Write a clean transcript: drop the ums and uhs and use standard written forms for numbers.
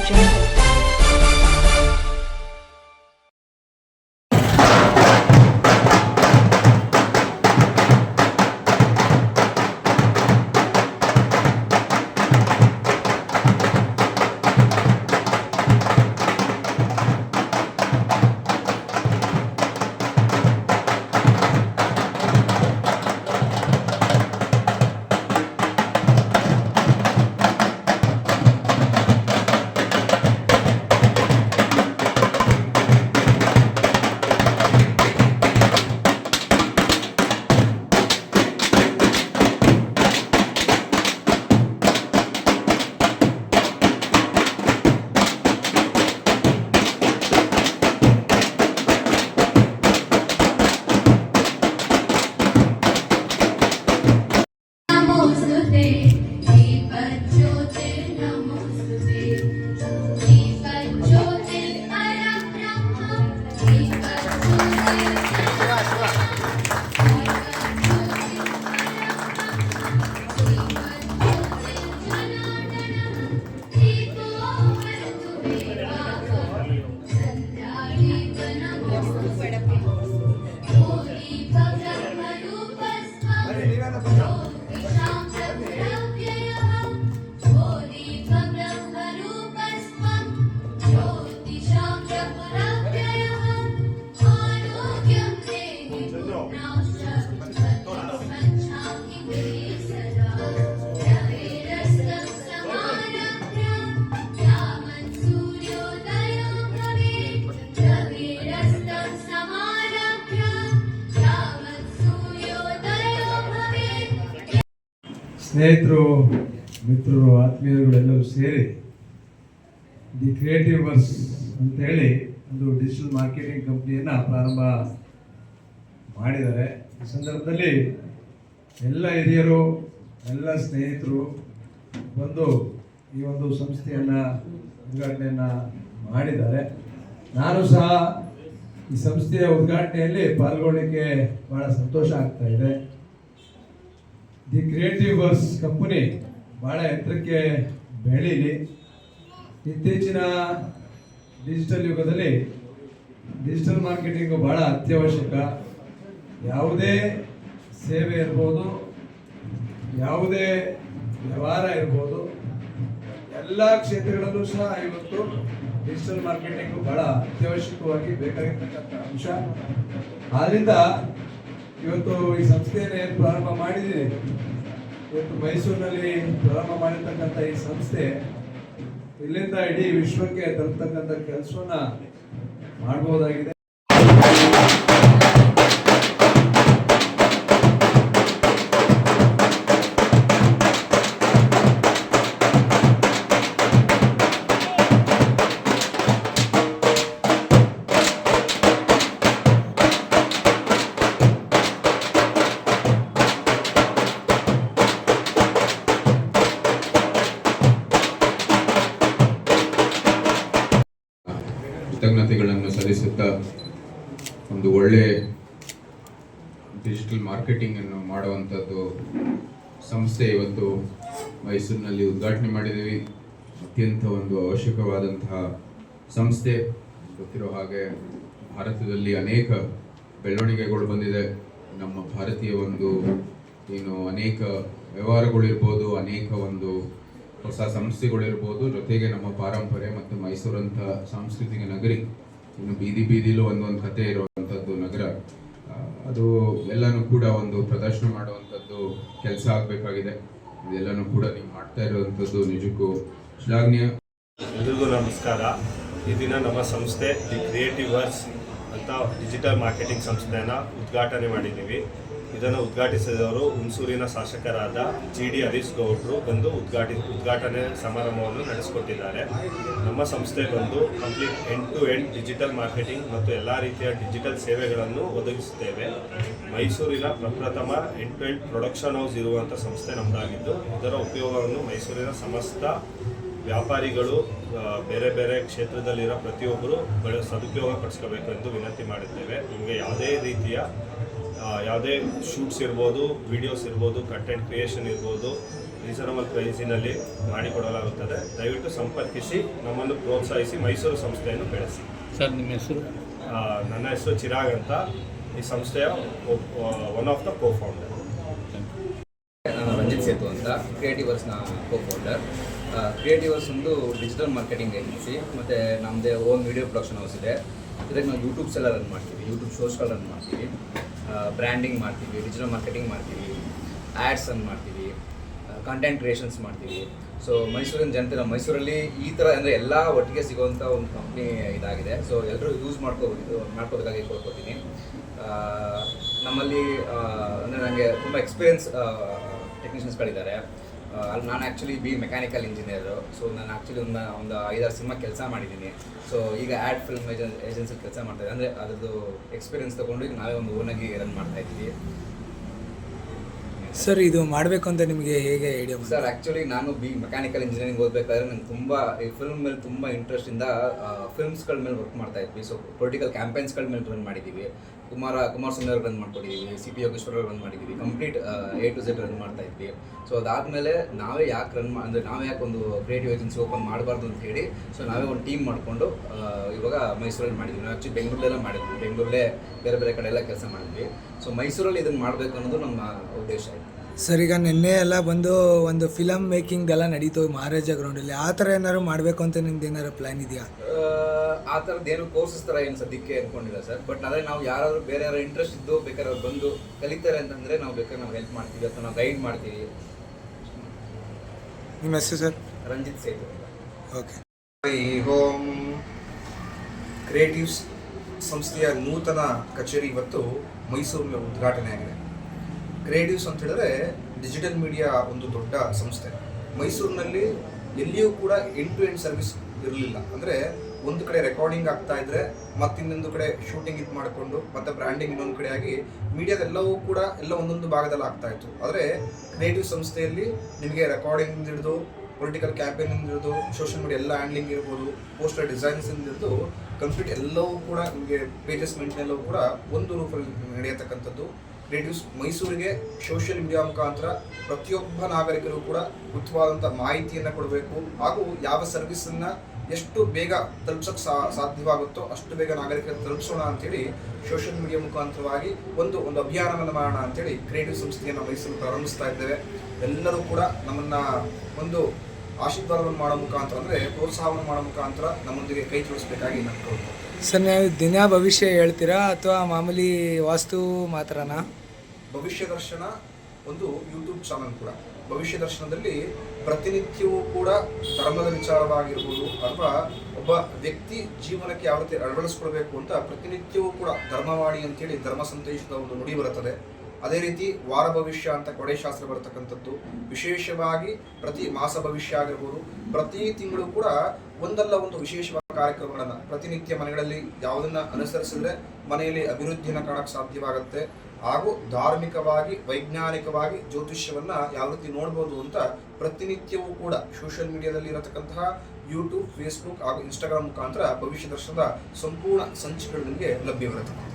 Jungle. ಸ್ನೇಹಿತರು, ಮಿತ್ರರು, ಆತ್ಮೀಯರುಗಳೆಲ್ಲರೂ ಸೇರಿ ದಿ ಕ್ರಿಯೇಟಿವ್ ವರ್ಸ್ ಅಂತೇಳಿ ಒಂದು ಡಿಜಿಟಲ್ ಮಾರ್ಕೆಟಿಂಗ್ ಕಂಪ್ನಿಯನ್ನು ಪ್ರಾರಂಭ ಮಾಡಿದ್ದಾರೆ. ಈ ಸಂದರ್ಭದಲ್ಲಿ ಎಲ್ಲ ಹಿರಿಯರು, ಎಲ್ಲ ಸ್ನೇಹಿತರು ಬಂದು ಈ ಒಂದು ಸಂಸ್ಥೆಯನ್ನು ಉದ್ಘಾಟನೆಯನ್ನು ಮಾಡಿದ್ದಾರೆ. ನಾನು ಸಹ ಈ ಸಂಸ್ಥೆಯ ಉದ್ಘಾಟನೆಯಲ್ಲಿ ಪಾಲ್ಗೊಳ್ಳಲಿಕ್ಕೆ ಭಾಳ ಸಂತೋಷ ಆಗ್ತಾ ಇದೆ. ದಿ ಕ್ರಿಯೇಟಿವ್ ವರ್ಸ್ ಕಂಪನಿ ಭಾಳ ಎತ್ತರಕ್ಕೆ ಬೆಳೀಲಿ. ಇತ್ತೀಚಿನ ಡಿಜಿಟಲ್ ಯುಗದಲ್ಲಿ ಡಿಜಿಟಲ್ ಮಾರ್ಕೆಟಿಂಗು ಭಾಳ ಅತ್ಯವಶ್ಯಕ. ಯಾವುದೇ ಸೇವೆ ಇರ್ಬೋದು, ಯಾವುದೇ ವ್ಯವಹಾರ ಇರ್ಬೋದು, ಎಲ್ಲ ಕ್ಷೇತ್ರಗಳಲ್ಲೂ ಸಹ ಇವತ್ತು ಡಿಜಿಟಲ್ ಮಾರ್ಕೆಟಿಂಗು ಭಾಳ ಅತ್ಯವಶ್ಯಕವಾಗಿ ಬೇಕಾಗಿರ್ತಕ್ಕಂಥ ಅಂಶ. ಆದ್ದರಿಂದ ಇವತ್ತು ಈ ಸಂಸ್ಥೆಯನ್ನು ಏನು ಪ್ರಾರಂಭ ಮಾಡಿದ್ದೀರಿ, ಇವತ್ತು ಮೈಸೂರಿನಲ್ಲಿ ಪ್ರಾರಂಭ ಮಾಡಿರ್ತಕ್ಕಂಥ ಈ ಸಂಸ್ಥೆ ಇಲ್ಲಿಂದ ಇಡೀ ವಿಶ್ವಕ್ಕೆ ತರತಕ್ಕಂಥ ಕೆಲಸವನ್ನ ಮಾಡಬಹುದಾಗಿದೆ. ಕೃತಜ್ಞತೆಗಳನ್ನು ಸಲ್ಲಿಸುತ್ತಾ ಒಂದು ಒಳ್ಳೆ ಡಿಜಿಟಲ್ ಮಾರ್ಕೆಟಿಂಗ್ ಅನ್ನು ಮಾಡುವಂಥದ್ದು ಸಂಸ್ಥೆ ಇವತ್ತು ಮೈಸೂರಿನಲ್ಲಿ ಉದ್ಘಾಟನೆ ಮಾಡಿದ್ದೀವಿ. ಅತ್ಯಂತ ಒಂದು ಅವಶ್ಯಕವಾದಂತಹ ಸಂಸ್ಥೆ. ಗೊತ್ತಿರೋ ಹಾಗೆ ಭಾರತದಲ್ಲಿ ಅನೇಕ ಬೆಳವಣಿಗೆಗಳು ಬಂದಿದೆ. ನಮ್ಮ ಭಾರತೀಯ ಒಂದು ಅನೇಕ ವ್ಯವಹಾರಗಳಿರ್ಬೋದು, ಅನೇಕ ಒಂದು ಹೊಸ ಸಂಸ್ಥೆಗಳಿರ್ಬೋದು, ಜೊತೆಗೆ ನಮ್ಮ ಪಾರಂಪರೆ ಮತ್ತು ಮೈಸೂರಂಥ ಸಾಂಸ್ಕೃತಿಕ ನಗರಿ, ಇನ್ನು ಬೀದಿಲೂ ಒಂದೊಂದು ಕತೆ ಇರುವಂಥದ್ದು ನಗರ. ಅದು ಎಲ್ಲನೂ ಕೂಡ ಒಂದು ಪ್ರದರ್ಶನ ಮಾಡುವಂಥದ್ದು ಕೆಲಸ ಆಗಬೇಕಾಗಿದೆ. ಇದೆಲ್ಲನೂ ಕೂಡ ನೀವು ಮಾಡ್ತಾ ಇರುವಂಥದ್ದು ನಿಜಕ್ಕೂ ಶ್ಲಾಘನೀಯ. ಎಲ್ರಿಗೂ ನಮಸ್ಕಾರ. ಈ ದಿನ ನಮ್ಮ ಸಂಸ್ಥೆ ದಿ ಕ್ರಿಯೇಟಿವ್ ವರ್ಸ್ ಅಂತ ಡಿಜಿಟಲ್ ಮಾರ್ಕೆಟಿಂಗ್ ಸಂಸ್ಥೆಯನ್ನು ಉದ್ಘಾಟನೆ ಮಾಡಿದ್ದೀವಿ. ಇದನ್ನು ಉದ್ಘಾಟಿಸಿದವರು ಹುಣಸೂರಿನ ಶಾಸಕರಾದ GD ಹರೀಶ್ ಗೌಡ್ರು ಬಂದು ಉದ್ಘಾಟನೆ ಸಮಾರಂಭವನ್ನು ನಡೆಸಿಕೊಟ್ಟಿದ್ದಾರೆ. ನಮ್ಮ ಸಂಸ್ಥೆ ಬಂದು complete end to end digital marketing ಮತ್ತು ಎಲ್ಲ ರೀತಿಯ ಡಿಜಿಟಲ್ ಸೇವೆಗಳನ್ನು ಒದಗಿಸುತ್ತೇವೆ. ಮೈಸೂರಿನ ಪ್ರಪ್ರಥಮ end to end production house ಇರುವಂಥ ಸಂಸ್ಥೆ ನಮ್ಮದಾಗಿದ್ದು, ಇದರ ಉಪಯೋಗವನ್ನು ಮೈಸೂರಿನ ಸಮಸ್ತ ವ್ಯಾಪಾರಿಗಳು, ಬೇರೆ ಬೇರೆ ಕ್ಷೇತ್ರದಲ್ಲಿರೋ ಪ್ರತಿಯೊಬ್ಬರು ಸದುಪಯೋಗ ಪಡಿಸ್ಕೋಬೇಕು ಎಂದು ವಿನಂತಿ ಮಾಡುತ್ತೇವೆ. ನಿಮಗೆ ಯಾವುದೇ ರೀತಿಯ ಯಾವುದೇ ಶೂಟ್ಸ್ ಇರ್ಬೋದು, ವಿಡಿಯೋಸ್ ಇರ್ಬೋದು, ಕಂಟೆಂಟ್ ಕ್ರಿಯೇಷನ್ ಇರ್ಬೋದು, ರೀಸನಬಲ್ ಪ್ರೈಸಿನಲ್ಲಿ ಮಾಡಿಕೊಡಲಾಗುತ್ತದೆ. ದಯವಿಟ್ಟು ಸಂಪರ್ಕಿಸಿ, ನಮ್ಮನ್ನು ಪ್ರೋತ್ಸಾಹಿಸಿ, ಮೈಸೂರು ಸಂಸ್ಥೆಯನ್ನು ಬೆಳೆಸಿ. ಸರ್ ನಿಮ್ಮ ಹೆಸರು? ನನ್ನ ಹೆಸರು ಚಿರಾಗ್ ಅಂತ, ಈ ಸಂಸ್ಥೆಯ ಒನ್ ಆಫ್ ದ ಕೋ-ಫೌಂಡರ್. ನಾನು ರಂಜಿತ್ ಸೇತು ಅಂತ, ಕ್ರಿಯೇಟಿವರ್ಸ್ನ ಕೋ-ಫೌಂಡರ್. ಕ್ರಿಯೇಟಿವರ್ಸ್ ಒಂದು ಡಿಜಿಟಲ್ ಮಾರ್ಕೆಟಿಂಗ್ ಏಜೆನ್ಸಿ, ಮತ್ತು ನಮ್ಮದೇ ಓನ್ ವಿಡಿಯೋ ಪ್ರೊಡಕ್ಷನ್ ಹೌಸ್ ಇದೆ. ಇದಕ್ಕೆ ನಾವು ಯೂಟ್ಯೂಬ್ಸ್ ಎಲ್ಲ ರನ್ ಮಾಡ್ತೀವಿ, ಯೂಟ್ಯೂಬ್ ಶೋಸ್ಗಳು ರನ್ ಮಾಡ್ತೀವಿ, ಬ್ರ್ಯಾಂಡಿಂಗ್ ಮಾಡ್ತೀವಿ, ಡಿಜಿಟಲ್ ಮಾರ್ಕೆಟಿಂಗ್ ಮಾಡ್ತೀವಿ, ಆ್ಯಡ್ಸ್ ರನ್ ಮಾಡ್ತೀವಿ, ಕಂಟೆಂಟ್ ಕ್ರಿಯೇಷನ್ಸ್ ಮಾಡ್ತೀವಿ. ಸೊ ಮೈಸೂರಿನ ಜನತೆ, ನಮ್ಮ ಮೈಸೂರಲ್ಲಿ ಈ ಥರ ಅಂದರೆ ಎಲ್ಲ ಒಟ್ಟಿಗೆ ಸಿಗೋವಂಥ ಒಂದು ಕಂಪ್ನಿ ಇದಾಗಿದೆ. ಸೊ ಎಲ್ಲರೂ ಯೂಸ್ ಮಾಡ್ಕೋಬೇಕಾಗಿ ಕೊಡ್ಕೊತೀನಿ. ನಮ್ಮಲ್ಲಿ ಅಂದರೆ ನನಗೆ ತುಂಬ ಎಕ್ಸ್ಪೀರಿಯನ್ಸ್ ಟೆಕ್ನಿಷಿಯನ್ಸ್ಗಳಿದ್ದಾರೆ. ಅಲ್ಲಿ ನಾನು ಆ್ಯಕ್ಚುಲಿ ಮೆಕ್ಯಾನಿಕಲ್ ಇಂಜಿನಿಯರು. ಸೊ ನಾನು ಆ್ಯಕ್ಚುಲಿ ಒಂದು 5-6 ಸಿನಿಮಾ ಕೆಲಸ ಮಾಡಿದ್ದೀನಿ. ಸೊ ಈಗ ಆ್ಯಡ್ ಫಿಲ್ಮ್ ಏಜೆನ್ಸಿ ಕೆಲಸ ಮಾಡ್ತಾಯಿದ್ದೆ. ಅಂದರೆ ಅದರದ್ದು ಎಕ್ಸ್ಪೀರಿಯನ್ಸ್ ತೊಗೊಂಡು ಈಗ ನಾವೇ ಒಂದು ಓನಾಗಿ ರನ್ ಮಾಡ್ತಾಯಿದ್ದೀವಿ. ಸರ್ ಇದು ಮಾಡಬೇಕು ಅಂತ ನಿಮಗೆ ಹೇಗೆ ಐಡಿಯಾ ಬಂತು? ಸರ್ ಆ್ಯಕ್ಚುಲಿ ನಾನು ಮೆಕ್ಯಾನಿಕಲ್ ಇಂಜಿನಿಯರಿಂಗ್ ಓದಬೇಕಾದ್ರೆ ನಂಗೆ ತುಂಬ ಈ ಫಿಲ್ಮ್ ಮೇಲೆ ತುಂಬ ಇಂಟ್ರೆಸ್ಟಿಂದ ಫಿಲ್ಮ್ಸ್ಗಳ ಮೇಲೆ ವರ್ಕ್ ಮಾಡ್ತಾ ಇದ್ವಿ. ಸೊ ಪೊಲಿಟಿಕಲ್ ಕ್ಯಾಂಪೇನ್ಸ್ಗಳ ಮೇಲೆ ರನ್ ಮಾಡಿದ್ದೀವಿ. ಕುಮಾರಸ್ವಾಮಿ ಅವ್ರಿಗೆ ರನ್ ಮಾಡ್ಕೊಂಡಿದ್ದೀವಿ, ಸಿ ಪಿ ಯೋಗೇಶ್ವರ ಅವ್ರಿಗೆ ರನ್ ಮಾಡಿದ್ದೀವಿ, complete A to Z run ಮಾಡ್ತಾ ಇದ್ವಿ. ಸೊ ಅದಾದಮೇಲೆ ನಾವೇ ಯಾಕೆ ನಾವೇ ಯಾಕೆ ಒಂದು ಕ್ರಿಯೇಟಿವ್ ಏಜೆನ್ಸಿ ಓಪನ್ ಮಾಡಬಾರ್ದು ಅಂತ ಹೇಳಿ ಸೊ ನಾವೇ ಒಂದು ಟೀಮ್ ಮಾಡಿಕೊಂಡು ಇವಾಗ ಮೈಸೂರಲ್ಲಿ ಮಾಡಿದ್ವಿ. ನಾವು ಆ್ಯಕ್ಚುಲಿ ಬೆಂಗಳೂರಲ್ಲೆಲ್ಲ ಮಾಡಿದ್ವಿ, ಬೆಂಗಳೂರಲ್ಲೇ ಬೇರೆ ಬೇರೆ ಕಡೆ ಎಲ್ಲ ಕೆಲಸ ಮಾಡಿದ್ವಿ. ಸೊ ಮೈಸೂರಲ್ಲಿ ಇದನ್ನು ಮಾಡಬೇಕು ಅನ್ನೋದು ನಮ್ಮ ಉದ್ದೇಶ ಆಯಿತು. ಸರ್ ಈಗ ನಿನ್ನೆ ಎಲ್ಲ ಬಂದು ಒಂದು ಫಿಲಮ್ ಮೇಕಿಂಗ್ ಎಲ್ಲ ನಡೀತು ಮಹಾರಾಜ ಗ್ರೌಂಡಲ್ಲಿ. ಆ ಥರ ಏನಾದ್ರು ಮಾಡಬೇಕು ಅಂತ ನಿಮ್ದು ಏನಾದ್ರು ಪ್ಲ್ಯಾನ್ ಇದೆಯಾ? ಆ ಥರದ್ದು ಏನು ಕೋರ್ಸಸ್ ಥರ ಏನು ಸದ್ಯಕ್ಕೆ ಅಂದ್ಕೊಂಡಿಲ್ಲ ಸರ್. ಬಟ್ ಆದರೆ ನಾವು ಯಾರಾದರೂ ಬೇರೆ ಯಾರು ಇಂಟ್ರೆಸ್ಟ್ ಇದ್ದು ಬೇಕಾದ್ರೆ ಅವ್ರು ಬಂದು ಕಲಿತಾರೆ ಅಂತಂದರೆ ನಾವು ಬೇಕಾದ್ರೆ ನಾವು ಹೆಲ್ಪ್ ಮಾಡ್ತೀವಿ ಅಥವಾ ನಾವು ಗೈಡ್ ಮಾಡ್ತೀವಿ. ನಿಮ್ಮ ಹೆಸರು ಸರ್? ರಂಜಿತ್ ಸೇತು ಅಂತ. ಓಕೆ. ಹೋಮ್ ಕ್ರಿಯೇಟಿವ್ಸ್ ಸಂಸ್ಥೆಯ ನೂತನ ಕಚೇರಿ ಇವತ್ತು ಮೈಸೂರಿನ ಉದ್ಘಾಟನೆ ಆಗಿದೆ. ಕ್ರಿಯೇಟಿವ್ಸ್ ಅಂತ ಹೇಳಿದ್ರೆ ಡಿಜಿಟಲ್ ಮೀಡಿಯಾ ಒಂದು ದೊಡ್ಡ ಸಂಸ್ಥೆ. ಮೈಸೂರಿನಲ್ಲಿ ಎಲ್ಲಿಯೂ ಕೂಡ ಎಂಡ್ ಟು ಎಂಡ್ ಸರ್ವಿಸ್ ಇರಲಿಲ್ಲ. ಅಂದರೆ ಒಂದು ಕಡೆ ರೆಕಾರ್ಡಿಂಗ್ ಆಗ್ತಾ ಇದ್ರೆ ಮತ್ತಿನ್ನೊಂದು ಕಡೆ ಶೂಟಿಂಗ್ ಇದು ಮಾಡಿಕೊಂಡು ಮತ್ತೆ ಬ್ರ್ಯಾಂಡಿಂಗ್ ಇನ್ನೊಂದು ಕಡೆ ಆಗಿ ಮೀಡಿಯಾದೆಲ್ಲವೂ ಕೂಡ ಎಲ್ಲ ಒಂದೊಂದು ಭಾಗದಲ್ಲಿ ಆಗ್ತಾ ಇತ್ತು. ಆದರೆ ಕ್ರಿಯೇಟಿವ್ ಸಂಸ್ಥೆಯಲ್ಲಿ ನಿಮಗೆ ರೆಕಾರ್ಡಿಂಗ್ ಹಿಡಿದು ಪೊಲಿಟಿಕಲ್ ಕ್ಯಾಂಪೇನ್ ಹಿಡಿದು ಸೋಷಿಯಲ್ ಮೀಡಿಯಾ ಎಲ್ಲ ಹ್ಯಾಂಡ್ಲಿಂಗ್ ಇರ್ಬೋದು, ಪೋಸ್ಟರ್ ಡಿಸೈನ್ಸ್ ಹಿಡಿದು ಕಂಪ್ಲೀಟ್ ಎಲ್ಲವೂ ಕೂಡ ನಿಮಗೆ ಪೇಜಸ್ ಮೇಂಟೈನ್ ಎಲ್ಲವೂ ಕೂಡ ಒಂದು ರೂಪಲ್ಲಿ ನಡೆಯತಕ್ಕಂಥದ್ದು. ಕ್ರಿಯೇಟಿವ್ಸ್ ಮೈಸೂರಿಗೆ ಸೋಷಿಯಲ್ ಮೀಡಿಯಾ ಮುಖಾಂತರ ಪ್ರತಿಯೊಬ್ಬ ನಾಗರಿಕರು ಕೂಡ ಉತ್ತಮವಾದಂಥ ಮಾಹಿತಿಯನ್ನು ಕೊಡಬೇಕು ಹಾಗೂ ಯಾವ ಸರ್ವಿಸನ್ನು ಎಷ್ಟು ಬೇಗ ತಲುಪಿಸೋಕ್ಕೆ ಸಾಧ್ಯವಾಗುತ್ತೋ ಅಷ್ಟು ಬೇಗ ನಾಗರಿಕರಿಗೆ ತಲುಪಿಸೋಣ ಅಂತೇಳಿ ಸೋಷಿಯಲ್ ಮೀಡಿಯಾ ಮುಖಾಂತರವಾಗಿ ಒಂದು ಅಭಿಯಾನವನ್ನು ಮಾಡೋಣ ಅಂತೇಳಿ ಕ್ರಿಯೇಟಿವ್ ಸಂಸ್ಥೆಯನ್ನು ಮೈಸೂರು ಪ್ರಾರಂಭಿಸ್ತಾ ಇದ್ದೇವೆ. ಎಲ್ಲರೂ ಕೂಡ ನಮ್ಮನ್ನು ಒಂದು ಆಶೀರ್ವಾದವನ್ನು ಮಾಡೋ ಮುಖಾಂತರ ಅಂದರೆ ಪ್ರೋತ್ಸಾಹವನ್ನು ಮಾಡೋ ಮುಖಾಂತರ ನಮ್ಮೊಂದಿಗೆ ಕೈ ಜೋಡಿಸಬೇಕಾಗಿ ನಾನು ಸರ್ ನೀವು ದಿನ ಭವಿಷ್ಯ ಹೇಳ್ತೀರಾ ಅಥವಾ ಮಾಮೂಲಿ ವಾಸ್ತು ಮಾತ್ರನಾ? ಭವಿಷ್ಯ ದರ್ಶನ ಒಂದು ಯೂಟ್ಯೂಬ್ ಚಾನಲ್ ಕೂಡ. ಭವಿಷ್ಯ ದರ್ಶನದಲ್ಲಿ ಪ್ರತಿನಿತ್ಯವೂ ಕೂಡ ಧರ್ಮದ ವಿಚಾರವಾಗಿರ್ಬೋದು ಅಥವಾ ಒಬ್ಬ ವ್ಯಕ್ತಿ ಜೀವನಕ್ಕೆ ಯಾವ ರೀತಿ ಅಳವಡಿಸ್ಕೊಳ್ಬೇಕು ಅಂತ ಪ್ರತಿನಿತ್ಯವೂ ಕೂಡ ಧರ್ಮವಾಣಿ ಅಂತೇಳಿ ಧರ್ಮ ಸಂದೇಶದ ಒಂದು ನುಡಿ ಬರುತ್ತದೆ. ಅದೇ ರೀತಿ ವಾರ ಭವಿಷ್ಯ ಅಂತ ಕೊಡೆಶಾಸ್ತ್ರ ಬರತಕ್ಕಂಥದ್ದು, ವಿಶೇಷವಾಗಿ ಪ್ರತಿ ಮಾಸ ಭವಿಷ್ಯ ಆಗಿರ್ಬೋದು, ಪ್ರತಿ ತಿಂಗಳು ಕೂಡ ಒಂದಲ್ಲ ಒಂದು ವಿಶೇಷವಾದ ಕಾರ್ಯಕ್ರಮಗಳನ್ನು ಪ್ರತಿನಿತ್ಯ ಮನೆಗಳಲ್ಲಿ ಯಾವುದನ್ನು ಅನುಸರಿಸಿದ್ರೆ ಮನೆಯಲ್ಲಿ ಅಭಿವೃದ್ಧಿಯನ್ನು ಕಾಣಕ್ಕೆ ಸಾಧ್ಯವಾಗುತ್ತೆ ಹಾಗೂ ಧಾರ್ಮಿಕವಾಗಿ ವೈಜ್ಞಾನಿಕವಾಗಿ ಜ್ಯೋತಿಷ್ಯವನ್ನು ಯಾವ ರೀತಿ ನೋಡ್ಬೋದು ಅಂತ ಪ್ರತಿನಿತ್ಯವೂ ಕೂಡ ಸೋಷಿಯಲ್ ಮೀಡಿಯಾದಲ್ಲಿ ಇರತಕ್ಕಂತಹ ಯೂಟ್ಯೂಬ್, ಫೇಸ್ಬುಕ್ ಹಾಗೂ ಇನ್ಸ್ಟಾಗ್ರಾಮ್ ಮುಖಾಂತರ ಭವಿಷ್ಯ ದರ್ಶನದ ಸಂಪೂರ್ಣ ಸಂಚಿಕೆಗಳು ನಿಮಗೆ ಲಭ್ಯವಿರುತ್ತೆ.